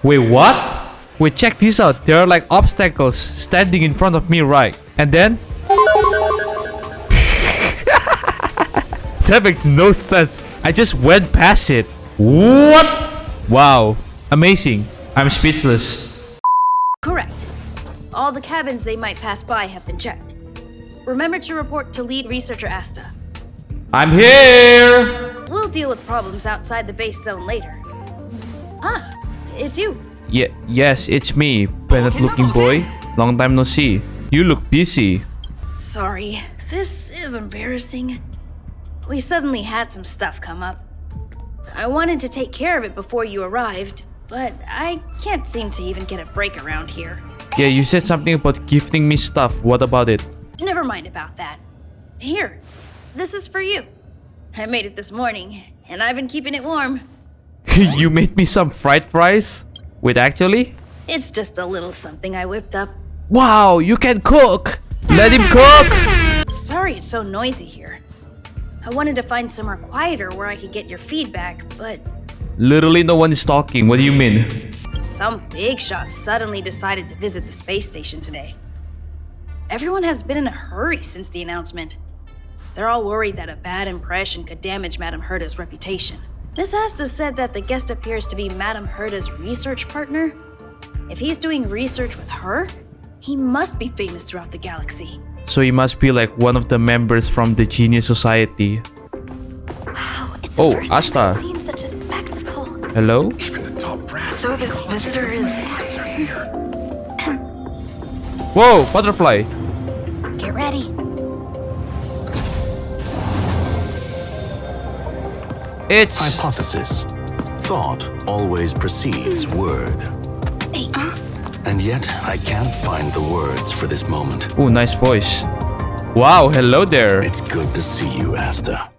Wait, what? Wait, check this out. There are like obstacles standing in front of me, right? And then... That makes no sense. I just went past it. What? Wow. Amazing. I'm speechless. Correct. All the cabins they might pass by have been checked. Remember to report to lead researcher Asta. I'm here! We'll deal with problems outside the base zone later. Ah, it's you. Yes, it's me, Bennett looking boy. Long time no see. You look busy. Sorry, this is embarrassing. We suddenly had some stuff come up. I wanted to take care of it before you arrived, but I can't seem to even get a break around here. Yeah, you said something about gifting me stuff. What about it? Never mind about that. Here, this is for you. I made it this morning, and I've been keeping it warm. You made me some fried rice? Wait, actually? It's just a little something I whipped up. Wow, you can cook! Let him cook! Sorry it's so noisy here. I wanted to find somewhere quieter where I could get your feedback, but... Literally no one is talking. What do you mean? Some big shot suddenly decided to visit the space station today. Everyone has been in a hurry since the announcement. They're all worried that a bad impression could damage Madame Herta's reputation. Miss Asta said that the guest appears to be Madame Herta's research partner. If he's doing research with her, he must be famous throughout the galaxy. So he must be like one of the members from the Genius Society. Wow, it's Oh, the first Asta. time I've seen such a spectacle. Hello? So this visitor is... Whoa, butterfly! Get ready. It's... Hypothesis. Thought always precedes word. Hey, And yet, I can't find the words for this moment. Oh, nice voice. Wow, hello there. It's good to see you, Asta.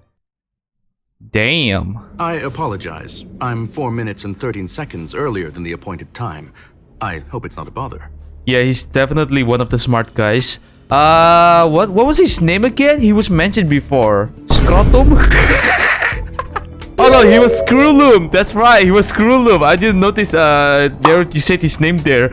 Damn. I apologize. I'm 4 minutes and 13 seconds earlier than the appointed time. I hope it's not a bother. Yeah, he's definitely one of the smart guys. What was his name again? He was mentioned before. Scrotum? Oh no, he was screwllum. That's right, he was screwllum. I didn't notice there you said his name there.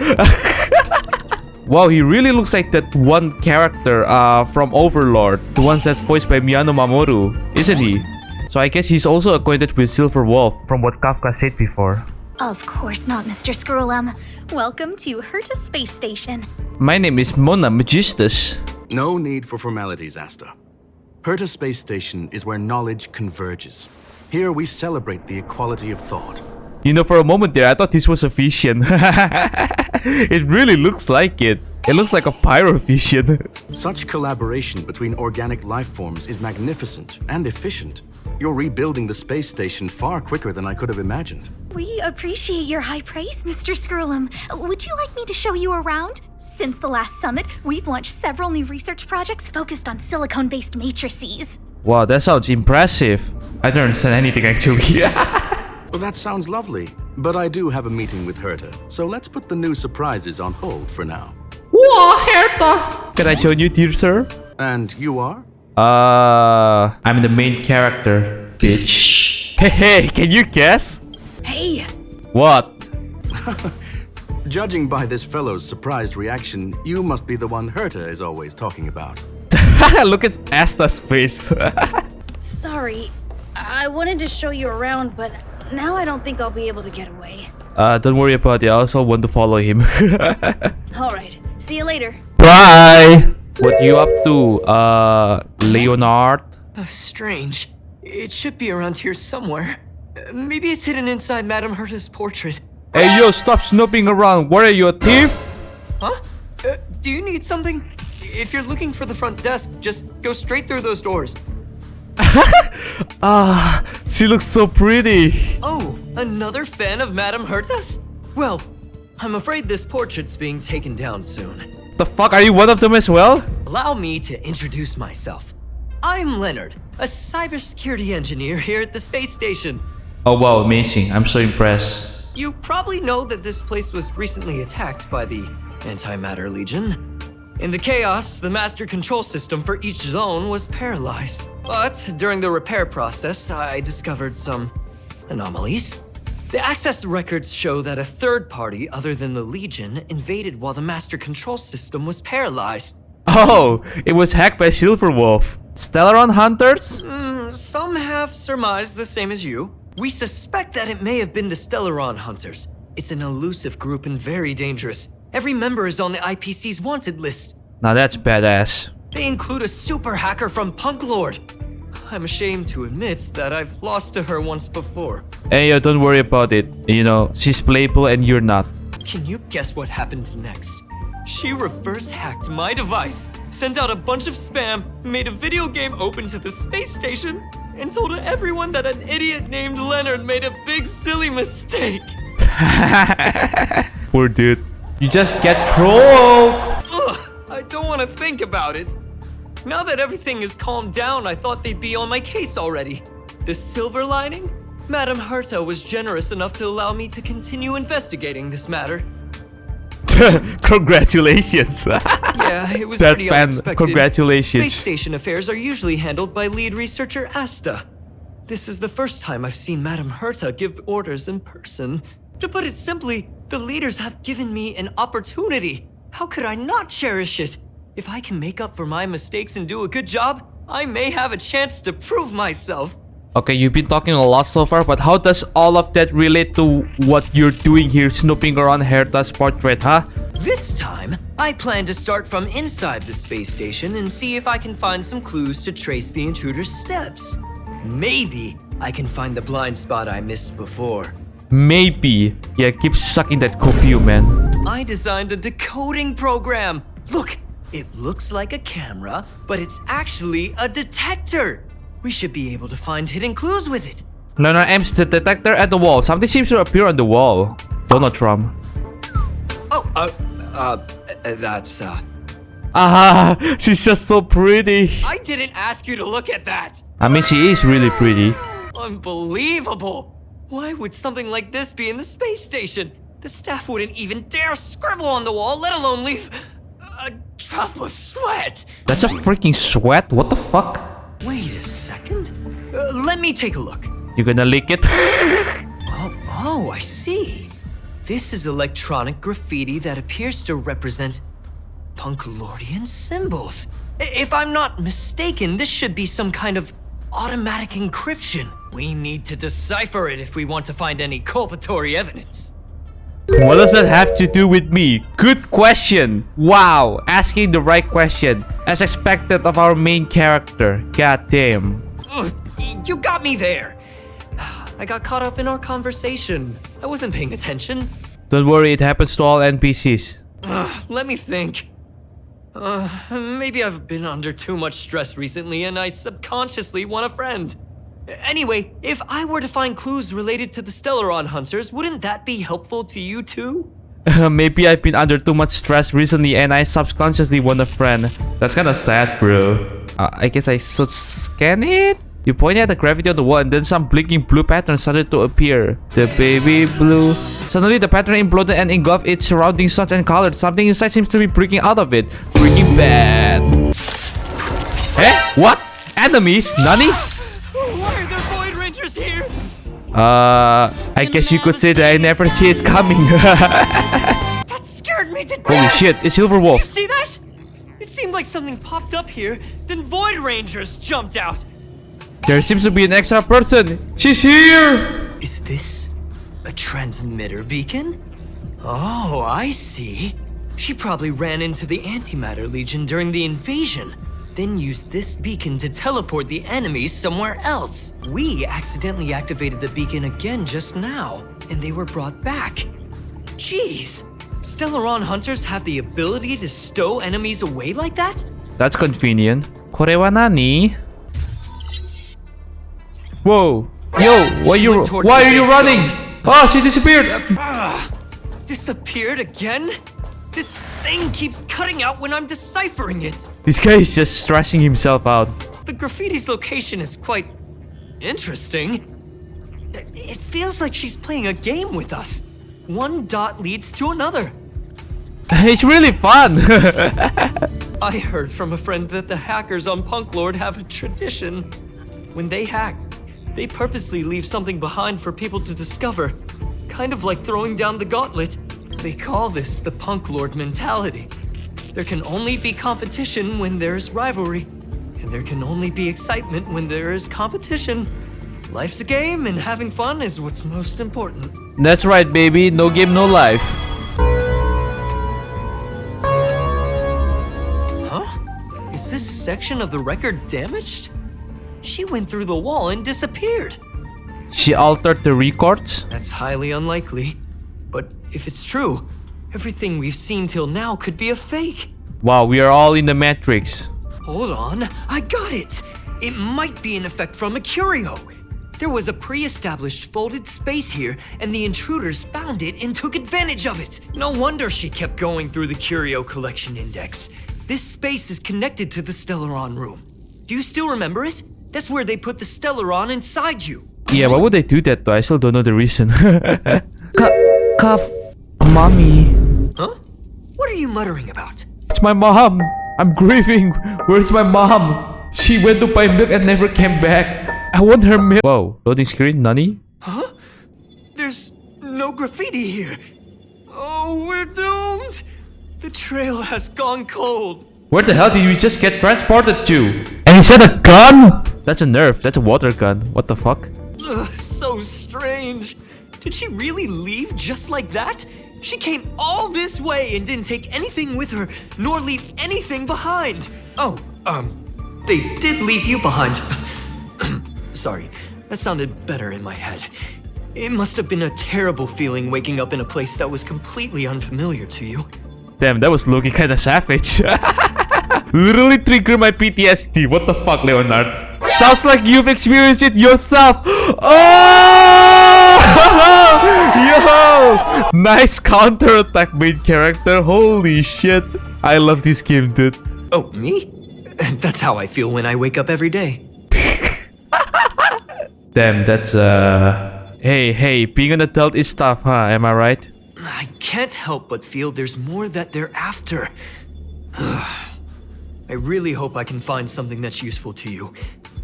Wow, he really looks like that one character from Overlord. The one that's voiced by Miyano Mamoru, isn't he? So I guess he's also acquainted with Silverwolf, from what Kafka said before. of course not, Mr. Screwllum. Welcome to Herta Space Station. My name is Mona Magistus. No need for formalities, Asta. Herta Space Station is where knowledge converges. Here we celebrate the equality of thought. You know, for a moment there, I thought this was a vision. It really looks like it. It looks like a pyro vision. Such collaboration between organic life forms is magnificent and efficient. You're rebuilding the space station far quicker than I could have imagined. We appreciate your high praise, Mr. Screwllum. Would you like me to show you around? Since the last summit, we've launched several new research projects focused on silicone-based matrices. Wow, that sounds impressive. I don't understand anything actually. Well, that sounds lovely, but I do have a meeting with Herta, so let's put the new surprises on hold for now. Whoa, herta! Can I join you, dear sir? And you are? I'm the main character, bitch. Hey, can you guess? Hey, What? Judging by this fellow's surprised reaction, you must be the one Herta is always talking about. Look at Asta's face. sorry. I wanted to show you around, but now I don't think I'll be able to get away. Don't worry about it. I also want to follow him. Alright, see you later. Bye! What you up to, Leonard? Strange. It should be around here somewhere. Maybe it's hidden inside Madame Herta's portrait. Hey yo, stop snooping around. What are you, a thief? Huh? Do you need something? If you're looking for the front desk, just go straight through those doors. She looks so pretty. Oh, another fan of Madame Herta's? Well, I'm afraid this portrait's being taken down soon. The fuck, are you one of them as well? Allow me to introduce myself. I'm Leonard, a cybersecurity engineer here at the space station. Oh wow, amazing. I'm so impressed. You probably know that this place was recently attacked by the Antimatter Legion. In the chaos, the master control system for each zone was paralyzed. But during the repair process, I discovered some anomalies. The access records show that a third party other than the Legion invaded while the master control system was paralyzed. Oh, it was hacked by Silverwolf. Stellaron hunters? Some have surmised the same as you. We suspect that it may have been the Stellaron Hunters. It's an elusive group and very dangerous. Every member is on the IPC's wanted list. Now that's badass. They include a super hacker from Punk Lord. I'm ashamed to admit that I've lost to her once before. Hey, yo, don't worry about it. You know, she's playful and you're not. Can you guess what happened next? She reverse hacked my device, sent out a bunch of spam, made a video game open to the space station, and told everyone that an idiot named Leonard made a big silly mistake. Poor dude. You just get trolled. Ugh, I don't want to think about it. Now that everything is calmed down, I thought they'd be on my case already. The silver lining? Madame Herta was generous enough to allow me to continue investigating this matter. Congratulations. Yeah, it was That pretty man, unexpected. congratulations. Space station affairs are usually handled by lead researcher Asta. This is the first time I've seen Madame Herta give orders in person. To put it simply, the leaders have given me an opportunity. How could I not cherish it? If I can make up for my mistakes and do a good job, I may have a chance to prove myself. Okay, you've been talking a lot so far, but how does all of that relate to what you're doing here, snooping around Herta's portrait, huh? This time, I plan to start from inside the space station and see if I can find some clues to trace the intruder's steps. Maybe I can find the blind spot I missed before. Maybe. Yeah, keep sucking that copio, man. I designed a decoding program. Look, it looks like a camera, but it's actually a detector. We should be able to find hidden clues with it. Leonard aims the detector at the wall. Something seems to appear on the wall. Donald Trump. That's, Ah, she's just so pretty. I didn't ask you to look at that. I mean, she is really pretty. Unbelievable. Why would something like this be in the space station? The staff wouldn't even dare scribble on the wall, let alone leave a drop of sweat. That's a freaking sweat. What the fuck? Wait a second. Let me take a look. You gonna lick it? Oh, I see. This is electronic graffiti that appears to represent Punklordian symbols. If I'm not mistaken, this should be some kind of automatic encryption. We need to decipher it if we want to find any culpatory evidence. What does that have to do with me? Good question. Wow, asking the right question. As expected of our main character. God damn. Ugh, you got me there. I got caught up in our conversation. I wasn't paying attention. Don't worry, it happens to all NPCs. Let me think. Maybe I've been under too much stress recently and I subconsciously want a friend. Anyway, if I were to find clues related to the Stellaron Hunters, wouldn't that be helpful to you too? Maybe I've been under too much stress recently and I subconsciously want a friend. That's kinda sad, bro. I guess I should scan it? You pointed at the gravity on the wall and then some blinking blue pattern started to appear. The baby blue. Suddenly the pattern imploded and engulfed its surrounding suns and colored. Something inside seems to be breaking out of it. Freaking bad. Eh? What? Enemies? Nani? Why are there Void Rangers here? I guess you could say that I never see it coming. That scared me to death. Holy shit, it's You Silverwolf. see that? It seemed like something popped up here, then Void Rangers jumped out. There seems to be an extra person. She's here. Is this a transmitter beacon? Oh, I see. She probably ran into the Antimatter Legion during the invasion, then used this beacon to teleport the enemies somewhere else. We accidentally activated the beacon again just now, and they were brought back. Jeez, Stellaron Hunters have the ability to stow enemies away like that? That's convenient. Kore wa nani? Whoa. Yo, why are you running? Oh, she disappeared. Disappeared again? This thing keeps cutting out when I'm deciphering it. This guy is just stressing himself out. The graffiti's location is quite interesting. It feels like she's playing a game with us. One dot leads to another. It's really fun. I heard from a friend that the hackers on Punk Lord have a tradition. When they hack, they purposely leave something behind for people to discover. Kind of like throwing down the gauntlet. They call this the punk lord mentality. There can only be competition when there's rivalry. And there can only be excitement when there is competition. Life's a game, and having fun is what's most important. That's right, baby. No game, no life. Huh? Is this section of the record damaged? She went through the wall and disappeared. She altered the records? That's highly unlikely. But if it's true, everything we've seen till now could be a fake. Wow, we are all in the Matrix. Hold on, I got it! It might be an effect from a curio. There was a pre-established folded space here, and the intruders found it and took advantage of it. No wonder she kept going through the curio collection index. This space is connected to the Stellaron room. Do you still remember it? That's where they put the Stellaron inside you. Yeah, why would they do that though? I still don't know the reason. Mommy. Huh? What are you muttering about? It's my mom. I'm grieving. Where's my mom? She went to buy milk and never came back. I want her milk. Whoa, loading screen, Nani? Huh? There's no graffiti here. Oh, we're doomed. The trail has gone cold. Where the hell did you just get transported to? And is that a gun? That's a Nerf. That's a water gun. What the fuck? Ugh, so strange. Did she really leave just like that? She came all this way and didn't take anything with her, nor leave anything behind. Oh, they did leave you behind. Sorry, that sounded better in my head. It must have been a terrible feeling waking up in a place that was completely unfamiliar to you. Damn, that was looking kinda savage. Literally trigger my PTSD. What the fuck, Leonard? Sounds like you've experienced it yourself. Oh! Yo! Nice counterattack, main character. Holy shit. I love this game, dude. Oh, me? That's how I feel when I wake up every day. Damn, that's Hey, being an adult is tough, huh? Am I right? I can't help but feel there's more that they're after. I really hope I can find something that's useful to you.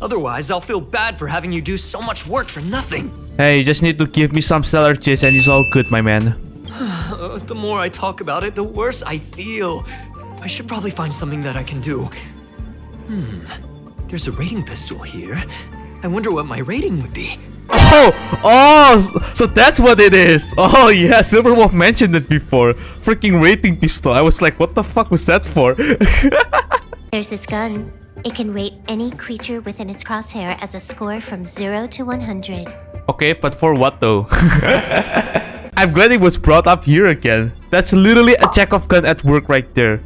Otherwise, I'll feel bad for having you do so much work for nothing. Hey, you just need to give me some stellar cheese and it's all good, my man. The more I talk about it, the worse I feel. I should probably find something that I can do. There's a rating pistol here. I wonder what my rating would be. So that's what it is. Oh yeah, Silverwolf mentioned it before. Freaking rating pistol. I was like, what the fuck was that for? There's this gun. It can rate any creature within its crosshair as a score from 0 to 100. Okay, but for what though? I'm glad it was brought up here again. That's literally a Chekhov gun at work right there.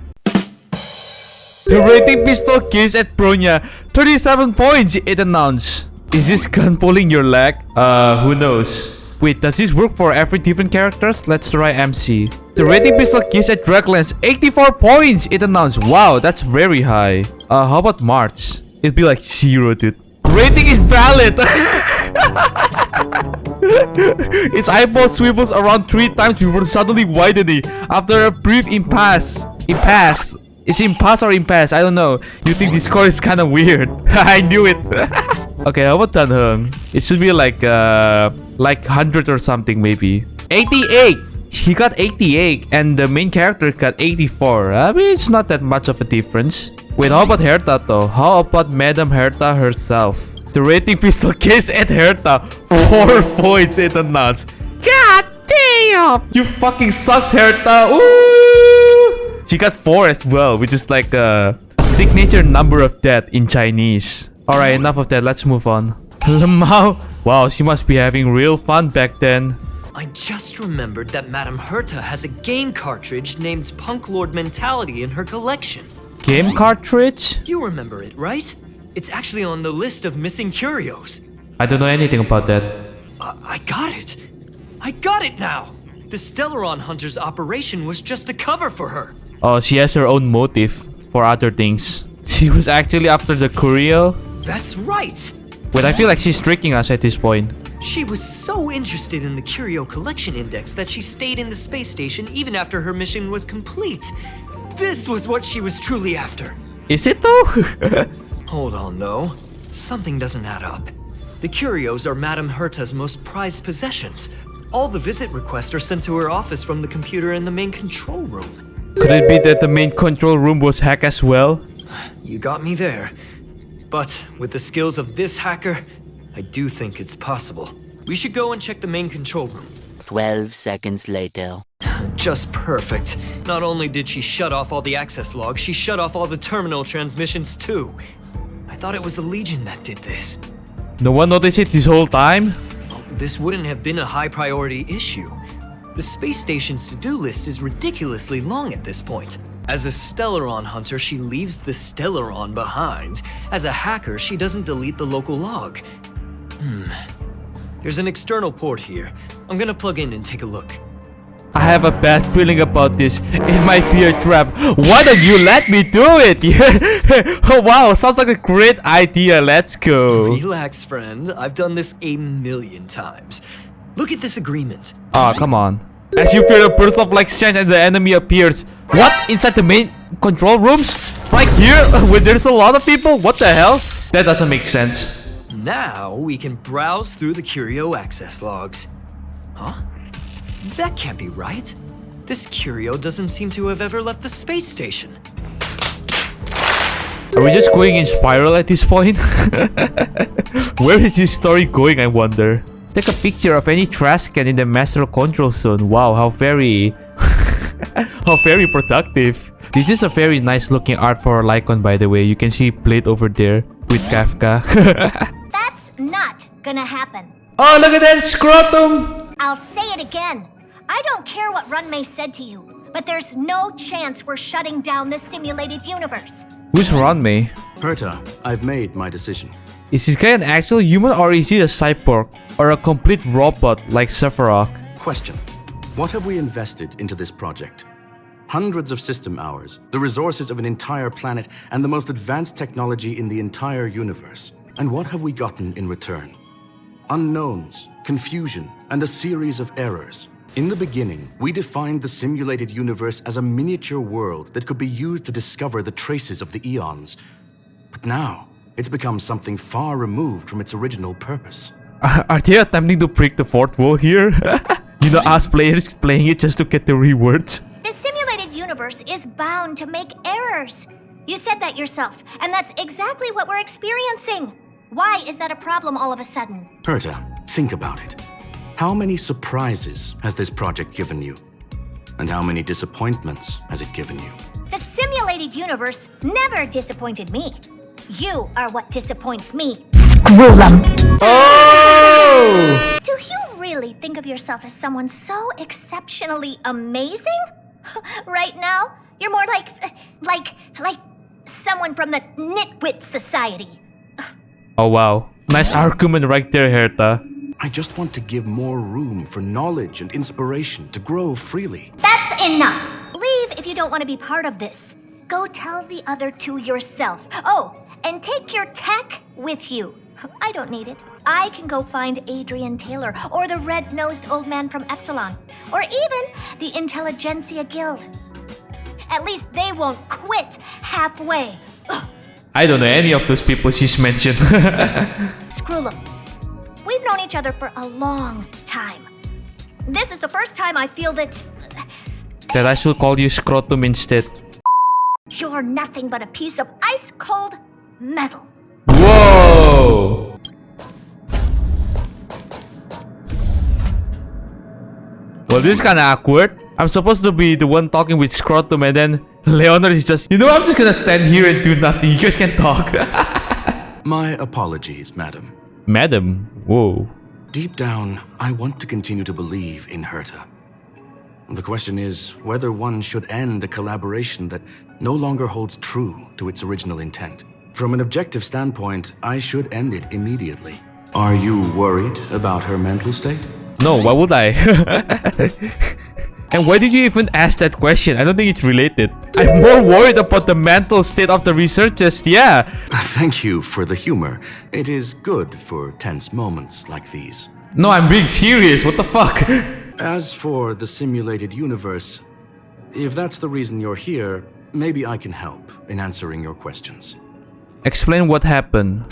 The rating pistol gives at Bronya 37 points, it announced. Is this gun pulling your leg? Who knows? Wait, does this work for every different characters? Let's try MC. The rating pistol gives at Draglance 84 points, it announced. Wow, that's very high. How about March? It'd be like 0, dude. Rating invalid! Its eyeball swivels around 3 times before suddenly widening after a brief impasse. Is it impasse or impasse? I don't know. You think this score is kind of weird. I knew it. Okay, how about Tanhung? It should be like 100 or something maybe. 88! He got 88 and the main character got 84. I mean, it's not that much of a difference. Wait, how about Herta though? How about Madam Herta herself? The rating pistol case at Herta 4 points it announced. God damn! You fucking sucks, Herta! Ooh! She got 4 as well, which is like a signature number of death in Chinese. Alright, enough of that. Let's move on. Lemao. Wow, she must be having real fun back then. I just remembered that Madame Herta has a game cartridge named Punk Lord Mentality in her collection. Game cartridge? You remember it, right? It's actually on the list of missing curios. I don't know anything about that. I got it. I got it now. The Stellaron Hunter's operation was just a cover for her. Oh, she has her own motive for other things. She was actually after the curio? That's right. Wait, I feel like she's tricking us at this point. She was so interested in the curio collection index that she stayed in the space station even after her mission was complete. This was what she was truly after. Is it though? Hold on though. Something doesn't add up. The curios are Madame Herta's most prized possessions. All the visit requests are sent to her office from the computer in the main control room. Could it be that the main control room was hacked as well? You got me there. But with the skills of this hacker, I do think it's possible. We should go and check the main control room. 12 seconds later. Just perfect. Not only did she shut off all the access logs, she shut off all the terminal transmissions too. I thought it was the Legion that did this. No one noticed it this whole time? This wouldn't have been a high priority issue. The space station's to-do list is ridiculously long at this point. As a Stellaron hunter, she leaves the Stellaron behind. As a hacker, she doesn't delete the local log. There's an external port here. I'm gonna plug in and take a look. I have a bad feeling about this. It might be a trap. Why don't you let me do it? Oh wow, sounds like a great idea. Let's go. Relax, friend. I've done this a million times. Look at this agreement. Ah, come on. As you feel a burst of light shines and the enemy appears. What? Inside the main control rooms? Like here? Where there's a lot of people? What the hell? That doesn't make sense. Now we can browse through the curio access logs. Huh? That can't be right. This curio doesn't seem to have ever left the space station. Are we just going in spiral at this point? Where is this story going, I wonder? Take a picture of any trash can in the master control zone. Wow, how very... how very productive. This is a very nice looking art for Lycon, by the way. You can see Blade over there with Kafka. That's not gonna happen. Oh, look at that scrotum! I'll say it again. I don't care what Runmei said to you, but there's no chance we're shutting down this simulated universe. Who's Runmei? Herta, I've made my decision. Is this guy an actual human or is he a cyborg? Or a complete robot like Sephiroth? Question. What have we invested into this project? Hundreds of system hours, the resources of an entire planet, and the most advanced technology in the entire universe. And what have we gotten in return? Unknowns, confusion, and a series of errors. In the beginning, we defined the simulated universe as a miniature world that could be used to discover the traces of the eons. But now, it's become something far removed from its original purpose. Are they attempting to break the fourth wall here? You know, us players playing it just to get the rewards. This simulated universe is bound to make errors. You said that yourself, and that's exactly what we're experiencing. Why is that a problem all of a sudden? Herta, think about it. How many surprises has this project given you? And how many disappointments has it given you? The simulated universe never disappointed me. You are what disappoints me. Screwllum! Oh! Do you really think of yourself as someone so exceptionally amazing? Right now, you're more like someone from the Nitwit Society. Oh wow. Nice argument right there, Herta. I just want to give more room for knowledge and inspiration to grow freely. That's enough. Leave if you don't want to be part of this. Go tell the other two yourself. Oh, and take your tech with you. I don't need it. I can go find Adrian Taylor or the red-nosed old man from Epsilon, or even the Intelligentsia Guild. At least they won't quit halfway. Ugh. I don't know any of those people she's mentioned. Screwllum. We've known each other for a long time. This is the first time I feel that That I should call you Scrotum instead. you're nothing but a piece of ice-cold metal. Whoa! Well, this is kinda awkward. I'm supposed to be the one talking with Scrotum and then Leonard is just, you know, I'm just gonna stand here and do nothing. You guys can talk. My apologies, madam. Madam? Whoa. Deep down, I want to continue to believe in Herta. The question is whether one should end a collaboration that no longer holds true to its original intent. From an objective standpoint, I should end it immediately. Are you worried about her mental state? No, why would I? And why did you even ask that question? I don't think it's related. I'm more worried about the mental state of the researchers, yeah. Thank you for the humor. It is good for tense moments like these. No, I'm being serious, what the fuck? As for the simulated universe, if that's the reason you're here, maybe I can help in answering your questions. Explain what happened.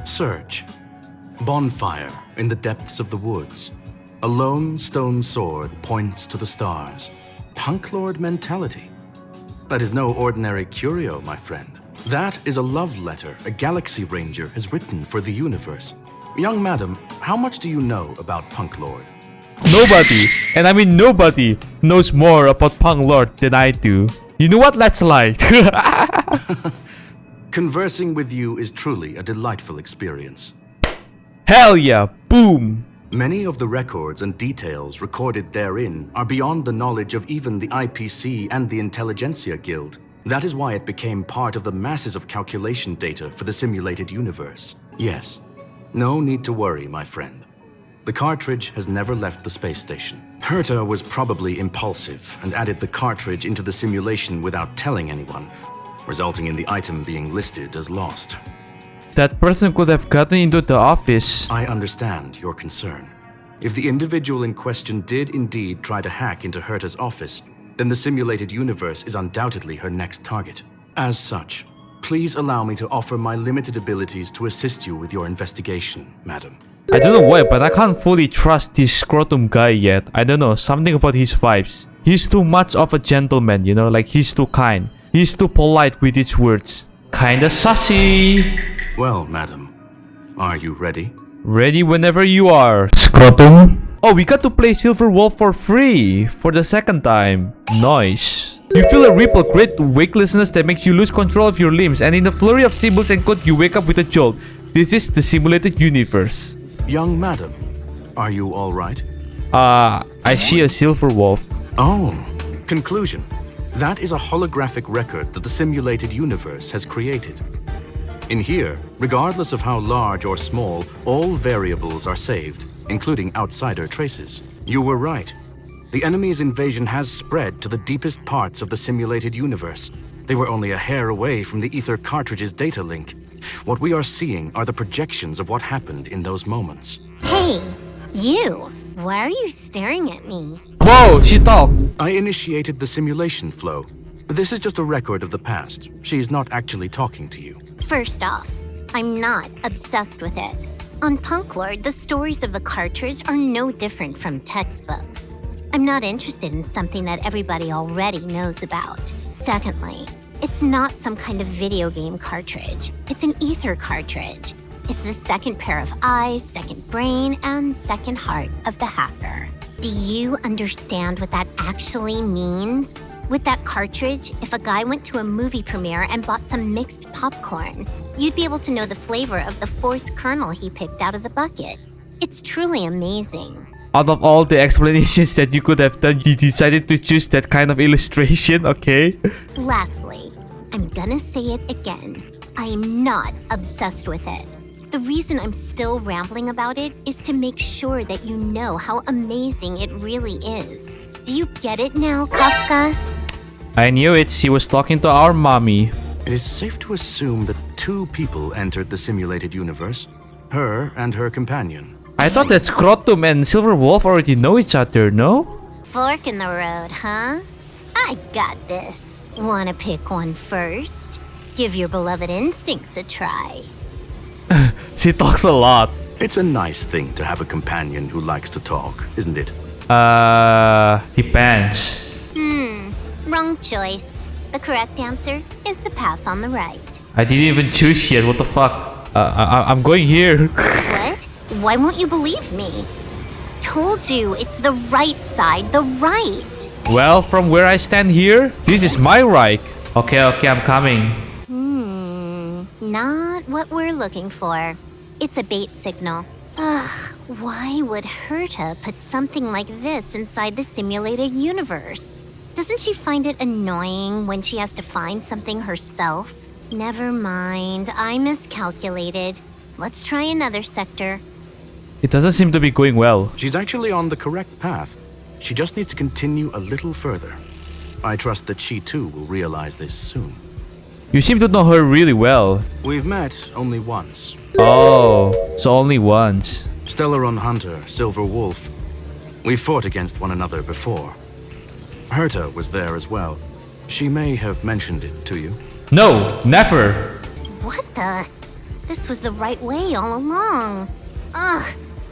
Search. Bonfire in the depths of the woods. A lone stone sword points to the stars. Punk Lord mentality. That is no ordinary curio, my friend. That is a love letter a Galaxy Ranger has written for the universe. Young madam, how much do you know about Punk Lord? Nobody, and I mean nobody, knows more about Punk Lord than I do. You know what? Let's lie. Conversing with you is truly a delightful experience. Hell yeah, boom. Many of the records and details recorded therein are beyond the knowledge of even the IPC and the Intelligentsia Guild. That is why it became part of the masses of calculation data for the simulated universe. Yes, no need to worry, my friend. The cartridge has never left the space station. Herta was probably impulsive and added the cartridge into the simulation without telling anyone, resulting in the item being listed as lost. That person could have gotten into the office. I understand your concern. If the individual in question did indeed try to hack into Herta's office, then the simulated universe is undoubtedly her next target. As such, please allow me to offer my limited abilities to assist you with your investigation, madam. I don't know why, but I can't fully trust this scrotum guy yet. I don't know, something about his vibes. He's too much of a gentleman, you know, like he's too kind. He's too polite with his words. Kinda sassy. Well, madam, are you ready? Ready whenever you are, scrotum. Oh, we got to play Silverwolf for free for the second time. Nice. You feel a ripple great wakelessness that makes you lose control of your limbs, and in a flurry of symbols and code, you wake up with a jolt. This is the simulated universe. Young madam, are you all right? I see a Silverwolf. Oh, conclusion. That is a holographic record that the simulated universe has created. In here, regardless of how large or small, all variables are saved, including outsider traces. You were right. The enemy's invasion has spread to the deepest parts of the simulated universe. They were only a hair away from the Ether cartridge's data link. What we are seeing are the projections of what happened in those moments. Hey, you! Why are you staring at me? Whoa, she talked. I initiated the simulation flow. This is just a record of the past. She is not actually talking to you. First off, I'm not obsessed with it. On Punk Lord, the stories of the cartridge are no different from textbooks. I'm not interested in something that everybody already knows about. Secondly, it's not some kind of video game cartridge. It's an ether cartridge. It's the second pair of eyes, second brain, and second heart of the hacker. Do you understand what that actually means? With that cartridge, if a guy went to a movie premiere and bought some mixed popcorn, you'd be able to know the flavor of the fourth kernel he picked out of the bucket. It's truly amazing. Out of all the explanations that you could have done, you decided to choose that kind of illustration, okay? Lastly, I'm gonna say it again. I am not obsessed with it. The reason I'm still rambling about it is to make sure that you know how amazing it really is. Do you get it now, Kafka? I knew it. She was talking to our mommy. It is safe to assume that two people entered the simulated universe. Her and her companion. I thought that Scrotum and Silverwolf already know each other, no? Fork in the road, huh? I got this. Wanna pick one first? Give your beloved instincts a try. She talks a lot. It's a nice thing to have a companion who likes to talk, isn't it? Depends. Wrong choice. The correct answer is the path on the right. I didn't even choose yet. What the fuck? I'm going here. What? Why won't you believe me? Told you, it's the right side, the right. Well, from where I stand here, this is my right. Okay, I'm coming. Not what we're looking for. It's a bait signal. Ugh, why would Herta put something like this inside the simulated universe? Doesn't she find it annoying when she has to find something herself? Never mind, I miscalculated. Let's try another sector. It doesn't seem to be going well. She's actually on the correct path. She just needs to continue a little further. I trust that she too will realize this soon. You seem to know her really well. We've met only once. Oh, so only once. Stellaron Hunter, Silverwolf. We fought against one another before. Herta was there as well. She may have mentioned it to you. No, never. What the? This was the right way all along. Ugh,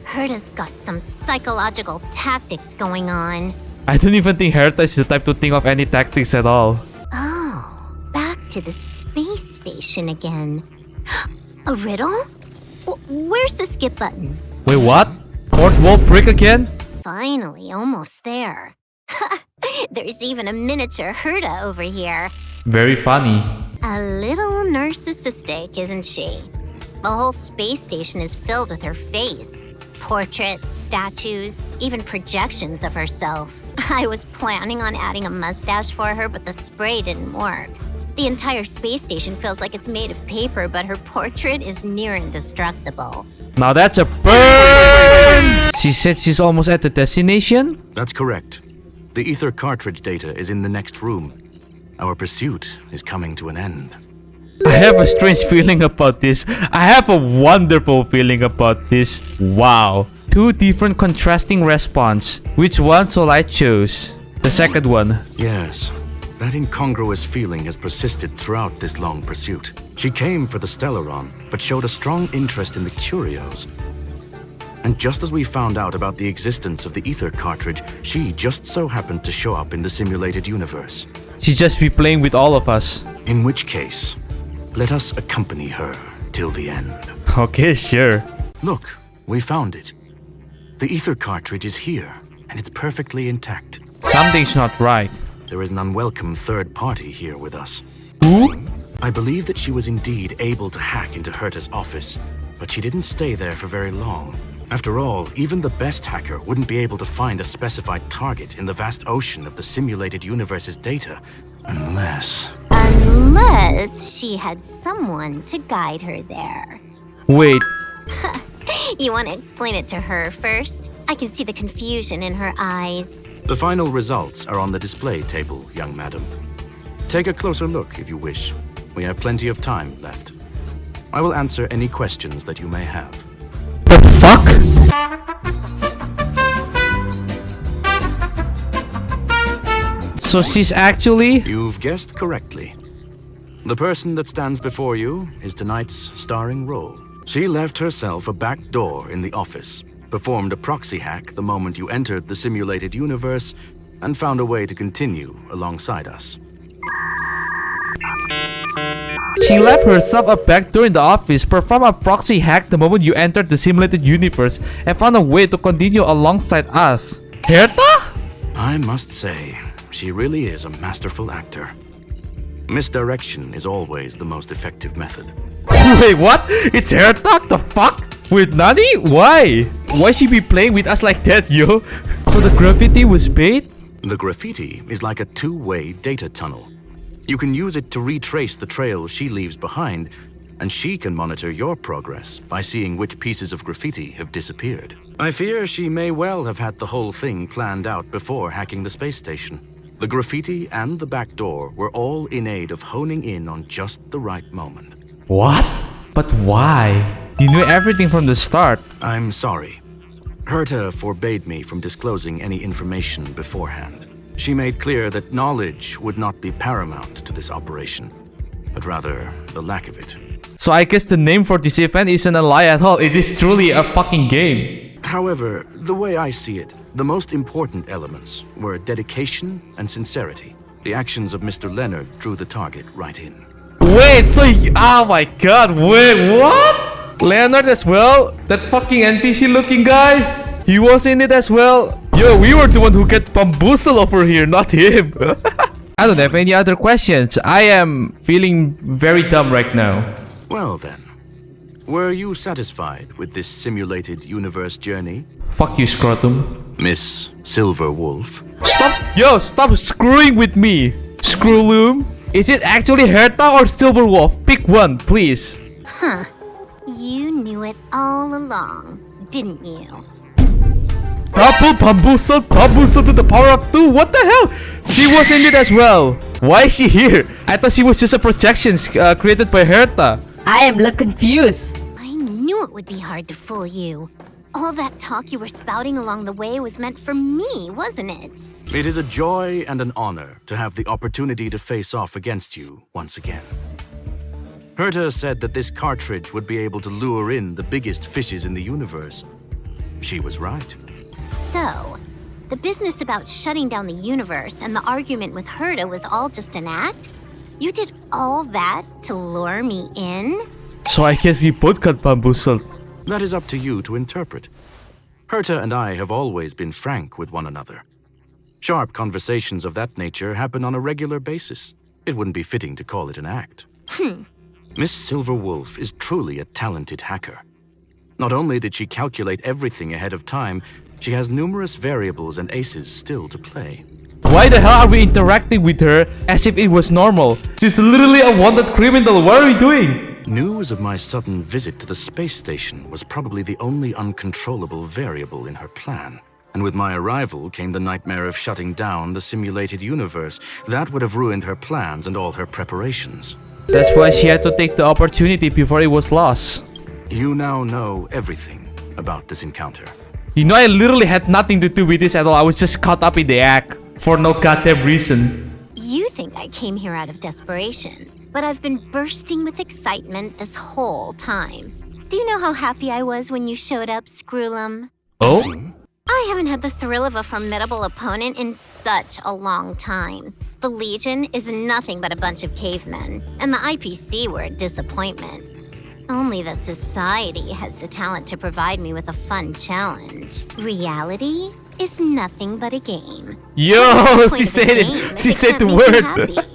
Herta's got some psychological tactics going on. I don't even think Herta is the type to think of any tactics at all. Oh, back to the space station again. A riddle? Where's the skip button? Wait, what? Fourth wall break again? Finally, almost there. There's even a miniature Herta over here. Very funny. A little narcissistic, isn't she? The whole space station is filled with her face. Portraits, statues, even projections of herself. I was planning on adding a mustache for her, but the spray didn't work. The entire space station feels like it's made of paper, but her portrait is near indestructible. Now that's a burn! She said she's almost at the destination? That's correct. The ether cartridge data is in the next room. Our pursuit is coming to an end. I have a strange feeling about this. I have a wonderful feeling about this. Wow. Two different contrasting response. Which one shall I choose? The second one. Yes, that incongruous feeling has persisted throughout this long pursuit. She came for the Stellaron, but showed a strong interest in the curios. And just as we found out about the existence of the ether cartridge, she just so happened to show up in the simulated universe. She just be playing with all of us. In which case, let us accompany her till the end. Okay, sure. Look, we found it. The ether cartridge is here, and it's perfectly intact. Something's not right. There is an unwelcome third party here with us. Who? I believe that she was indeed able to hack into Herta's office, but she didn't stay there for very long. After all, even the best hacker wouldn't be able to find a specified target in the vast ocean of the simulated universe's data, unless she had someone to guide her there. Wait. You want to explain it to her first? I can see the confusion in her eyes. The final results are on the display table, young madam. Take a closer look if you wish. We have plenty of time left. I will answer any questions that you may have. The fuck? So she's actually... You've guessed correctly. The person that stands before you is tonight's starring role. She left herself a back door in the office, performed a proxy hack the moment you entered the simulated universe, and found a way to continue alongside us. She left herself a backdoor in the office, performed a proxy hack the moment you entered the simulated universe, and found a way to continue alongside us. Herta? I must say, she really is a masterful actor. Misdirection is always the most effective method. Wait, what? It's Herta? The fuck? With Nani? Why? Why she be playing with us like that, yo? So the graffiti was bait? The graffiti is like a two-way data tunnel. You can use it to retrace the trail she leaves behind, and she can monitor your progress by seeing which pieces of graffiti have disappeared. I fear she may well have had the whole thing planned out before hacking the space station. The graffiti and the back door were all in aid of honing in on just the right moment. What? But why? You knew everything from the start. I'm sorry. Herta forbade me from disclosing any information beforehand. She made clear that knowledge would not be paramount to this operation, but rather the lack of it. So I guess the name for this event isn't a lie at all. It is truly a fucking game. However, the way I see it, the most important elements were dedication and sincerity. The actions of Mr. Leonard drew the target right in. Wait, so oh my god, wait, what? Leonard as well? That fucking NPC looking guy? He was in it as well? Yo, we were the one who get bamboozled over here, not him. I don't have any other questions. I am feeling very dumb right now. Well then, were you satisfied with this simulated universe journey? Fuck you, Scrotum. Miss Silverwolf? Stop screwing with me. Screwllum? Is it actually Herta or Silverwolf? Pick one, please. Huh. You knew it all along, didn't you? Double bamboozled to the power of 2. What the hell? She was in it as well. Why is she here? I thought she was just a projection created by Herta. I am confused. I knew it would be hard to fool you. All that talk you were spouting along the way was meant for me, wasn't it? It is a joy and an honor to have the opportunity to face off against you once again. Herta said that this cartridge would be able to lure in the biggest fishes in the universe. she was right. So, the business about shutting down the universe and the argument with Herta was all just an act? You did all that to lure me in? So I guess we both got bamboozled. That is up to you to interpret. Herta and I have always been frank with one another. Sharp conversations of that nature happen on a regular basis. It wouldn't be fitting to call it an act. Miss Silverwolf is truly a talented hacker. Not only did she calculate everything ahead of time, she has numerous variables and aces still to play. Why the hell are we interacting with her as if it was normal? She's literally a wanted criminal. What are we doing? News of my sudden visit to the space station was probably the only uncontrollable variable in her plan. And with my arrival came the nightmare of shutting down the simulated universe. That would have ruined her plans and all her preparations. That's why she had to take the opportunity before it was lost. You now know everything about this encounter. You know, I literally had nothing to do with this at all. I was just caught up in the act for no goddamn reason. You think I came here out of desperation, but I've been bursting with excitement this whole time. Do you know how happy I was when you showed up, screwllum? Oh? I haven't had the thrill of a formidable opponent in such a long time. The Legion is nothing but a bunch of cavemen, and the IPC were a disappointment. Only the Society has the talent to provide me with a fun challenge. Reality is nothing but a game. Yo, she said it. She said the word.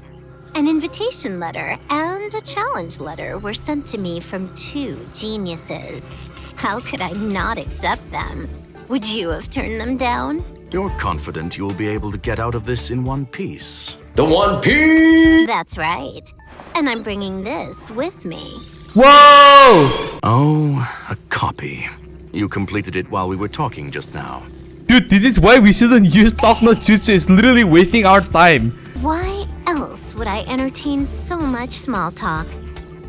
An invitation letter and a challenge letter were sent to me from two geniuses. How could I not accept them? Would you have turned them down? You're confident you'll be able to get out of this in one piece. The One Piece! That's right. And I'm bringing this with me. Whoa! Oh, a copy. You completed it while we were talking just now. Dude, this is why we shouldn't use talk no jutsu. It's literally wasting our time. Why else would I entertain so much small talk?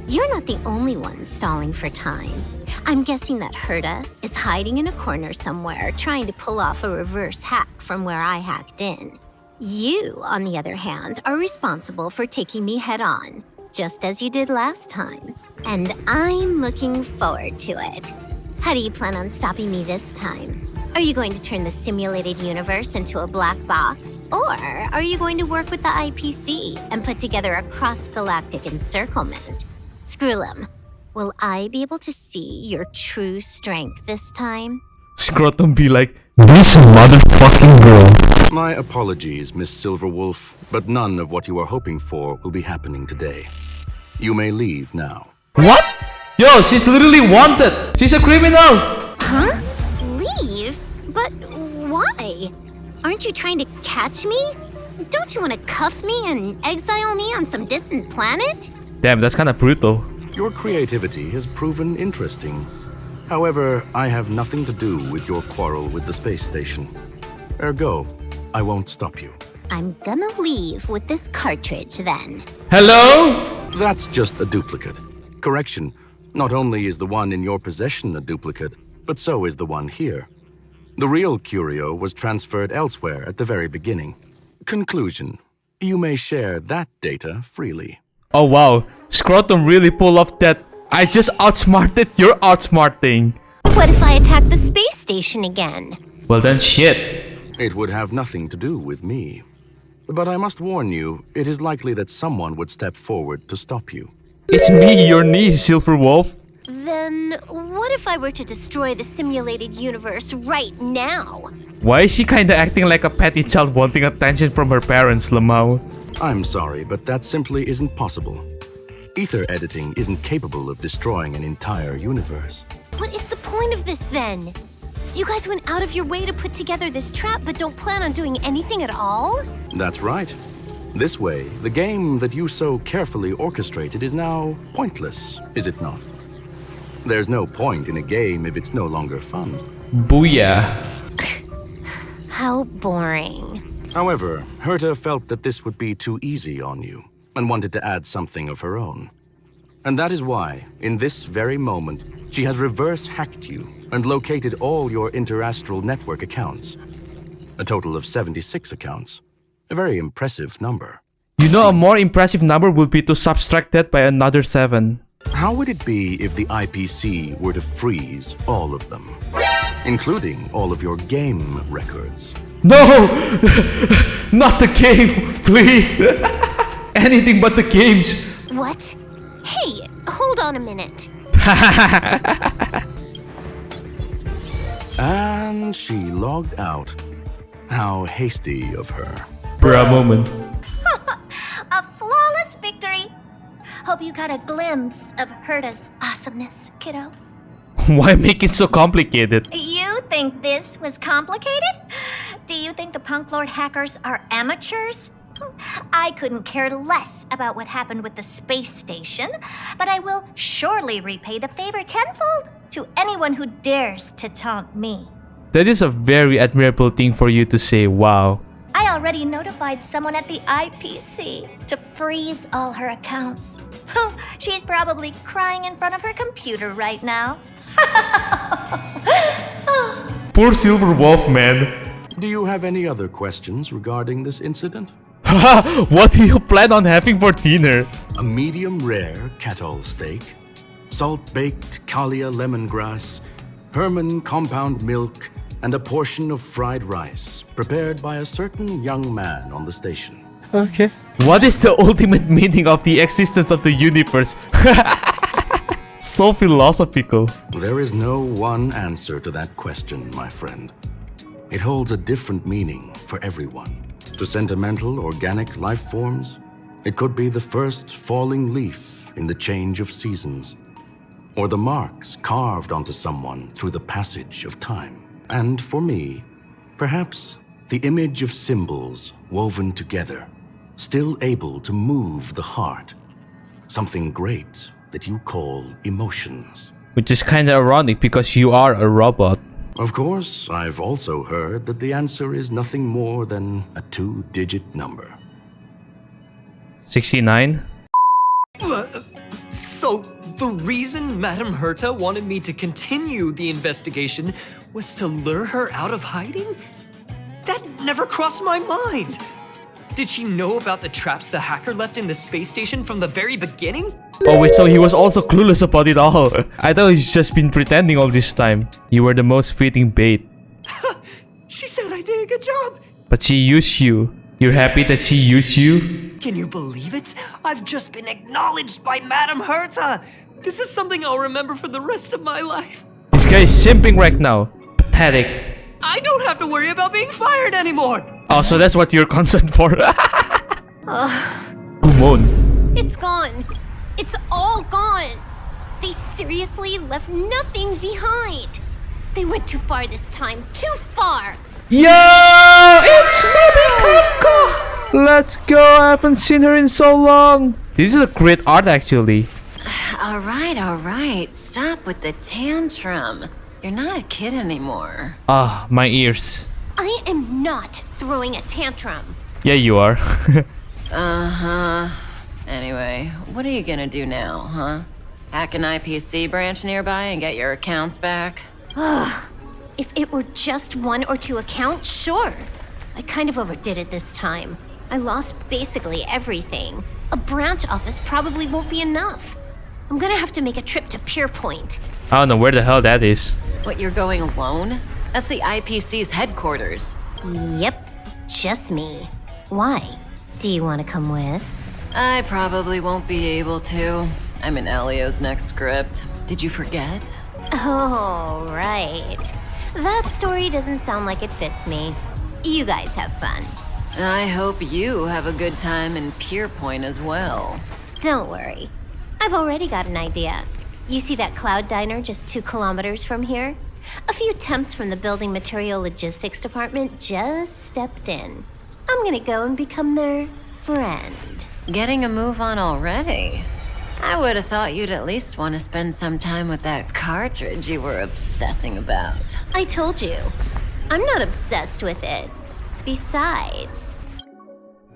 You're not the only one stalling for time. I'm guessing that Herta is hiding in a corner somewhere trying to pull off a reverse hack from where I hacked in. You, on the other hand, are responsible for taking me head-on, just as you did last time. And I'm looking forward to it. How do you plan on stopping me this time? Are you going to turn the simulated universe into a black box? Or are you going to work with the IPC and put together a cross-galactic encirclement? Screwllum, will I be able to see your true strength this time? Scrotum be like, this motherfucking girl. My apologies, Miss Silverwolf, but none of what you are hoping for will be happening today. You may leave now. What? Yo, she's literally wanted. She's a criminal. Huh? Leave? But why? Aren't you trying to catch me? Don't you want to cuff me and exile me on some distant planet? Damn, that's kind of brutal. Your creativity has proven interesting. However, I have nothing to do with your quarrel with the space station. Ergo, I won't stop you. I'm gonna leave with this cartridge then. Hello? That's just a duplicate. Correction, not only is the one in your possession a duplicate, but so is the one here. The real curio was transferred elsewhere at the very beginning. Conclusion, you may share that data freely. Oh wow, Scrotum really pulled off that I just outsmarted your outsmarting. What if I attack the space station again? Well then shit. It would have nothing to do with me. But I must warn you, it is likely that someone would step forward to stop you. It's me, your niece, Silverwolf. Then what if I were to destroy the simulated universe right now? Why is she kinda acting like a petty child wanting attention from her parents, Lamau? I'm sorry, but that simply isn't possible. Ether editing isn't capable of destroying an entire universe. What is the point of this then? You guys went out of your way to put together this trap but don't plan on doing anything at all? That's right. This way, the game that you so carefully orchestrated is now pointless, is it not? There's no point in a game if it's no longer fun. Booyah. How boring. However, Herta felt that this would be too easy on you and wanted to add something of her own. And that is why, in this very moment, she has reverse-hacked you and located all your interastral network accounts. A total of 76 accounts. A very impressive number. You know, a more impressive number would be to subtract that by another 7. How would it be if the IPC were to freeze all of them? including all of your game records. No! Not the game, please! Anything but the games! What? Hey, hold on a minute. And she logged out. How hasty of her. For a moment. A flawless victory. Hope you got a glimpse of Herta's awesomeness, kiddo. Why make it so complicated? You think this was complicated? Do you think the Punk Lord hackers are amateurs? I couldn't care less about what happened with the space station, but I will surely repay the favor tenfold to anyone who dares to taunt me. That is a very admirable thing for you to say, wow. I already notified someone at the IPC to freeze all her accounts. She's probably crying in front of her computer right now. Poor Silverwolf, man. Do you have any other questions regarding this incident? What do you plan on having for dinner? A medium rare kettle steak, salt-baked Kalia lemongrass, Herman compound milk, and a portion of fried rice prepared by a certain young man on the station. Okay. What is the ultimate meaning of the existence of the universe? So philosophical. There is no one answer to that question, my friend. It holds a different meaning for everyone. To sentimental, organic life forms, it could be the first falling leaf in the change of seasons, or the marks carved onto someone through the passage of time. And for me, perhaps the image of symbols woven together, still able to move the heart. Something great that you call emotions. Which is kinda ironic because you are a robot. Of course, I've also heard that the answer is nothing more than a 2-digit number. 69? So, the reason Madame Herta wanted me to continue the investigation was to lure her out of hiding? That never crossed my mind! Did she know about the traps the hacker left in the space station from the very beginning? Oh wait, so he was also clueless about it all. I thought he's just been pretending all this time. You were the most fitting bait. She said I did a good job! But she used you. You're happy that she used you? Can you believe it? I've just been acknowledged by Madame Herta! This is something I'll remember for the rest of my life. This guy is simping right now. Pathetic. I don't have to worry about being fired anymore! Oh, so that's what you're concerned for. Who moan? It's gone. It's all gone. They seriously left nothing behind. They went too far this time. Too far. Yo! It's Maybe Kafka! Let's go. I haven't seen her in so long. This is a great art, actually. All right. Stop with the tantrum. You're not a kid anymore. Ah, my ears. I am not throwing a tantrum. Yeah, you are. Uh-huh. Anyway, what are you gonna do now, huh? Hack an IPC branch nearby and get your accounts back? If it were just 1 or 2 accounts, sure. I kind of overdid it this time. I lost basically everything. A branch office probably won't be enough. I'm gonna have to make a trip to Pierpoint. I don't know where the hell that is. What, you're going alone? That's the IPC's headquarters. Yep, just me. Why? Do you want to come with? I probably won't be able to. I'm in Elio's next script. Did you forget? Oh, right. That story doesn't sound like it fits me. You guys have fun. I hope you have a good time in Pierpoint as well. Don't worry. I've already got an idea. You see that cloud diner just 2 kilometers from here? A few temps from the building material logistics department just stepped in. I'm gonna go and become their friend. Getting a move on already? I would have thought you'd at least want to spend some time with that cartridge you were obsessing about. I told you, I'm not obsessed with it. Besides,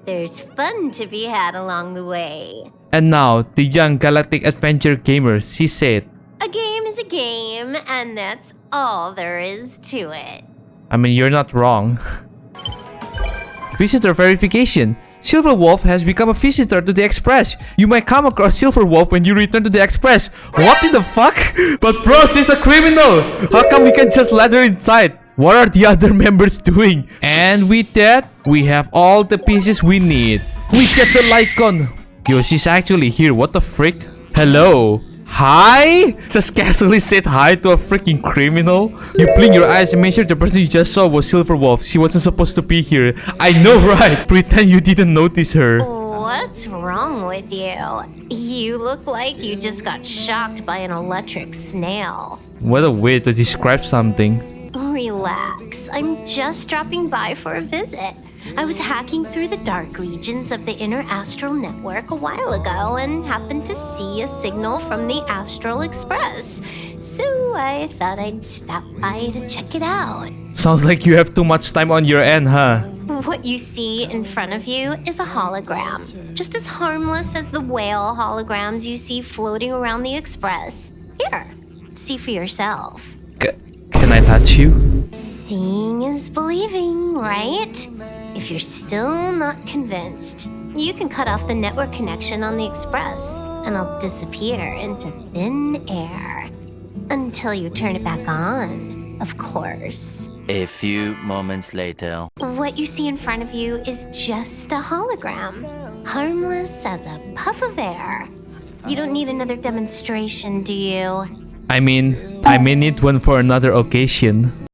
there's fun to be had along the way. And now, the young galactic adventure gamer, she said, A game is a game, and that's all there is to it. I mean, you're not wrong. Visitor verification. Silverwolf has become a visitor to the Express. You might come across Silverwolf when you return to the Express. What in the fuck? But bro, she's a criminal. How come we can just let her inside? What are the other members doing? And with that, we have all the pieces we need. We get the Lycon. Yo, she's actually here. What the frick? Hello. Hi? Just casually said hi to a freaking criminal? You blink your eyes and make sure the person you just saw was Silverwolf. She wasn't supposed to be here. I know, right? Pretend you didn't notice her. What's wrong with you? You look like you just got shocked by an electric snail. What a way to describe something. Relax. I'm just dropping by for a visit. I was hacking through the dark regions of the inner astral network a while ago and happened to see a signal from the Astral Express. So I thought I'd stop by to check it out. Sounds like you have too much time on your end, huh? What you see in front of you is a hologram, just as harmless as the whale holograms you see floating around the Express. Here, see for yourself. Can I touch you? Seeing is believing, right? If you're still not convinced, you can cut off the network connection on the Express, and I'll disappear into thin air. Until you turn it back on, of course. A few moments later. What you see in front of you is just a hologram, harmless as a puff of air. You don't need another demonstration, do you? I mean, I may need one for another occasion.